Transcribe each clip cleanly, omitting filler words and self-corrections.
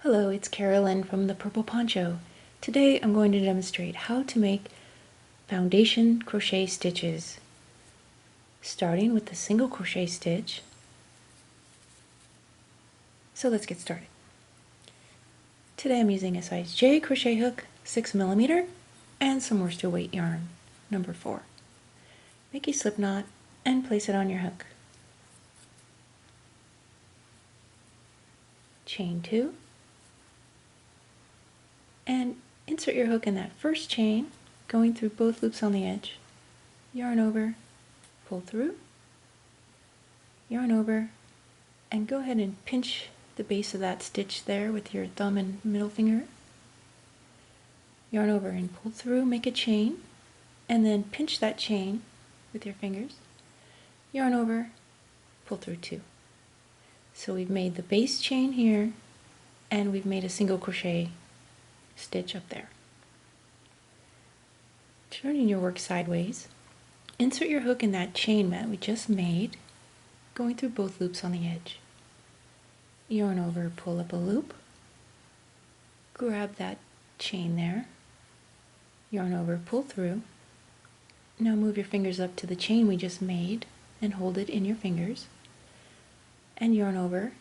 Hello, it's Carolyn from the Purple Poncho. Today I'm going to demonstrate how to make foundation crochet stitches, starting with the single crochet stitch. So let's get started. Today I'm using a size J crochet hook, 6mm, and some worsted weight yarn, number 4. Make a slip knot and place it on your hook. Chain 2, and insert your hook in that first chain, going through both loops on the edge. Yarn over, pull through, yarn over, and go ahead and pinch the base of that stitch there with your thumb and middle finger. Yarn over and pull through, make a chain, and then pinch that chain with your fingers. Yarn over, pull through 2. So we've made the base chain here, and we've made a single crochet stitch up there. Turning your work sideways, insert your hook in that chain that we just made, going through both loops on the edge. Yarn over, pull up a loop, grab that chain there, yarn over, pull through. Now move your fingers up to the chain we just made and hold it in your fingers, and yarn over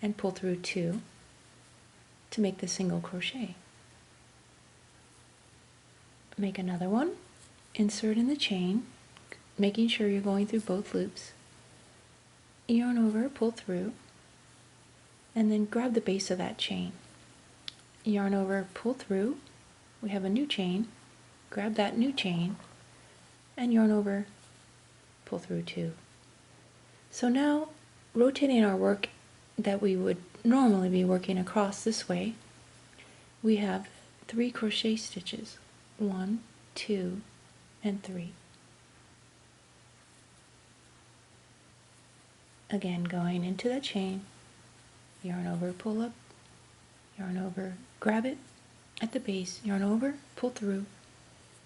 and pull through 2 to make the single crochet. Make another one, insert in the chain, making sure you're going through both loops. Yarn over, pull through, and then grab the base of that chain. Yarn over, pull through, we have a new chain, grab that new chain, and yarn over, pull through 2. So now, rotating our work that we would normally be working across this way, we have 3 crochet stitches. 1, 2, and 3. Again, going into that chain, yarn over, pull up, yarn over, grab it at the base, yarn over, pull through.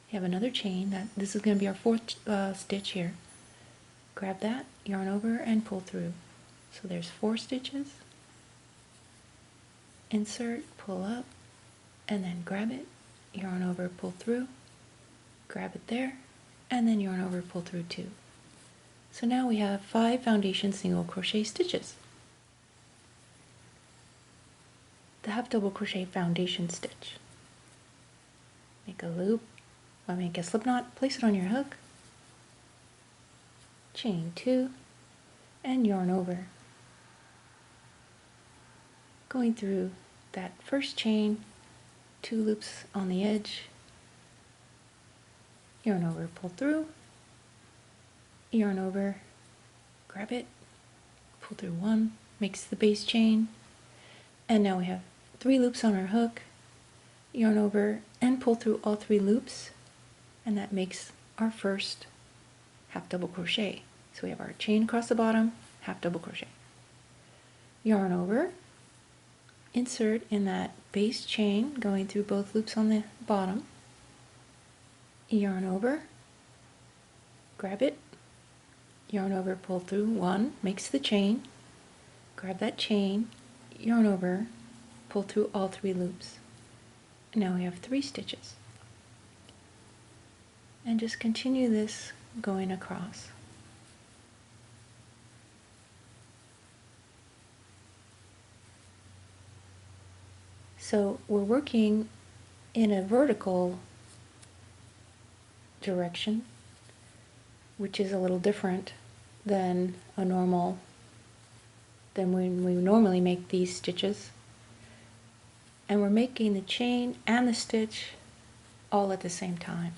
You have another chain, this is going to be our 4th stitch here. Grab that, yarn over, and pull through. So there's 4 stitches. Insert, pull up, and then grab it, yarn over, pull through, grab it there, and then yarn over, pull through 2. So now we have 5 foundation single crochet stitches. The half double crochet foundation stitch. Make a loop, or make a slip knot, place it on your hook, chain 2, and yarn over. Going through that first chain, 2 loops on the edge, yarn over, pull through, yarn over, grab it, pull through 1, makes the base chain, and now we have 3 loops on our hook, yarn over and pull through all 3 loops, and that makes our first half double crochet. So we have our chain across the bottom, half double crochet. Yarn over, insert in that base chain going through both loops on the bottom, yarn over, grab it, yarn over, pull through 1, makes the chain, grab that chain, yarn over, pull through all 3 loops. And now we have 3 stitches. And just continue this going across. So we're working in a vertical direction, which is a little different than when we normally make these stitches. And we're making the chain and the stitch all at the same time.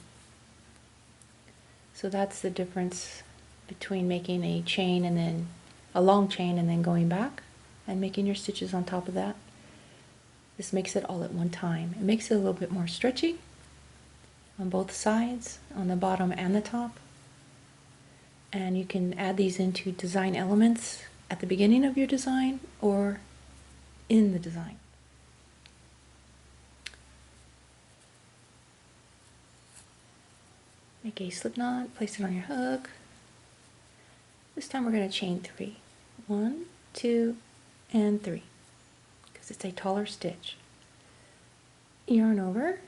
So that's the difference between making a chain and then a long chain and then going back and making your stitches on top of that. This makes it all at one time. It makes it a little bit more stretchy on both sides, on the bottom and the top. And you can add these into design elements at the beginning of your design or in the design. Make a slip knot, place it on your hook. This time we're going to chain 3. 1, 2, and 3. because it's a taller stitch. Yarn over,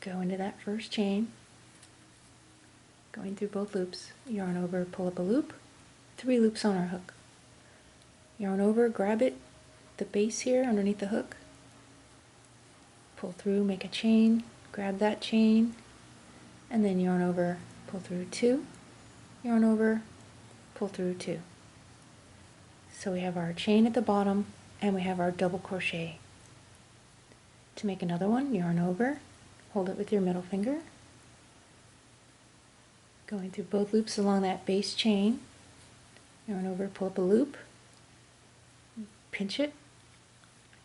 go into that first chain, going through both loops, yarn over, pull up a loop, 3 loops on our hook. Yarn over, grab it, the base here underneath the hook, pull through, make a chain, grab that chain, and then yarn over, pull through 2, yarn over, pull through 2. So we have our chain at the bottom and we have our double crochet. To make another one, yarn over, hold it with your middle finger, going through both loops along that base chain, yarn over, pull up a loop, pinch it,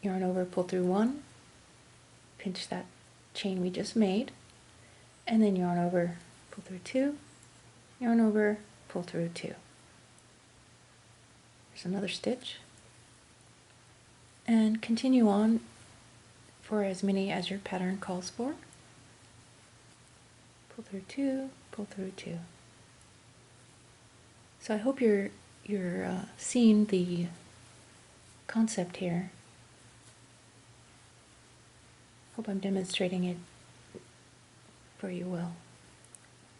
yarn over, pull through 1, pinch that chain we just made, and then yarn over, pull through 2, yarn over, pull through 2. There's another stitch, and continue on for as many as your pattern calls for. Pull through 2, pull through 2. So I hope you're seeing the concept here. Hope I'm demonstrating it for you well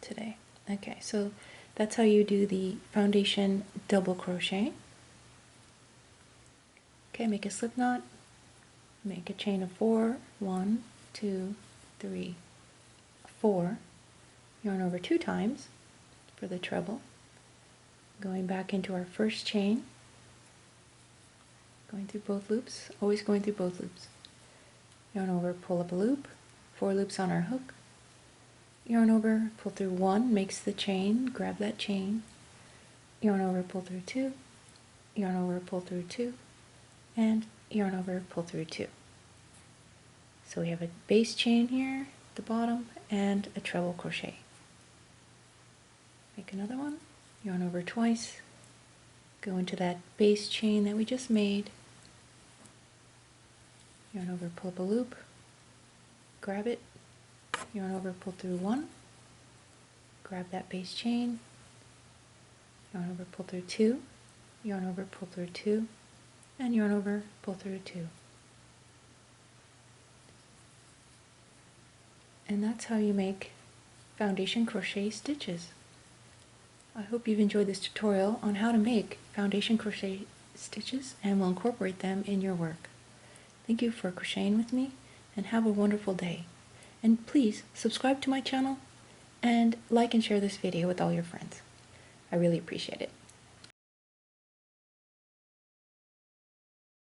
today. Okay, so that's how you do the foundation double crochet. Okay, make a slip knot, make a chain of 4, 1, 2, 3, 4, yarn over 2 times for the treble, going back into our first chain, going through both loops, always going through both loops, yarn over, pull up a loop, 4 loops on our hook, yarn over, pull through 1, makes the chain, grab that chain, yarn over, pull through 2, yarn over, pull through 2, and yarn over, pull through 2. So we have a base chain here at the bottom and a treble crochet. Make another one, yarn over twice, go into that base chain that we just made, yarn over, pull up a loop, grab it, yarn over, pull through 1, grab that base chain, yarn over, pull through 2, yarn over, pull through 2, and yarn over, pull through 2. And that's how you make foundation crochet stitches. I hope you've enjoyed this tutorial on how to make foundation crochet stitches and will incorporate them in your work. Thank you for crocheting with me and have a wonderful day. And please subscribe to my channel and like and share this video with all your friends. I really appreciate it.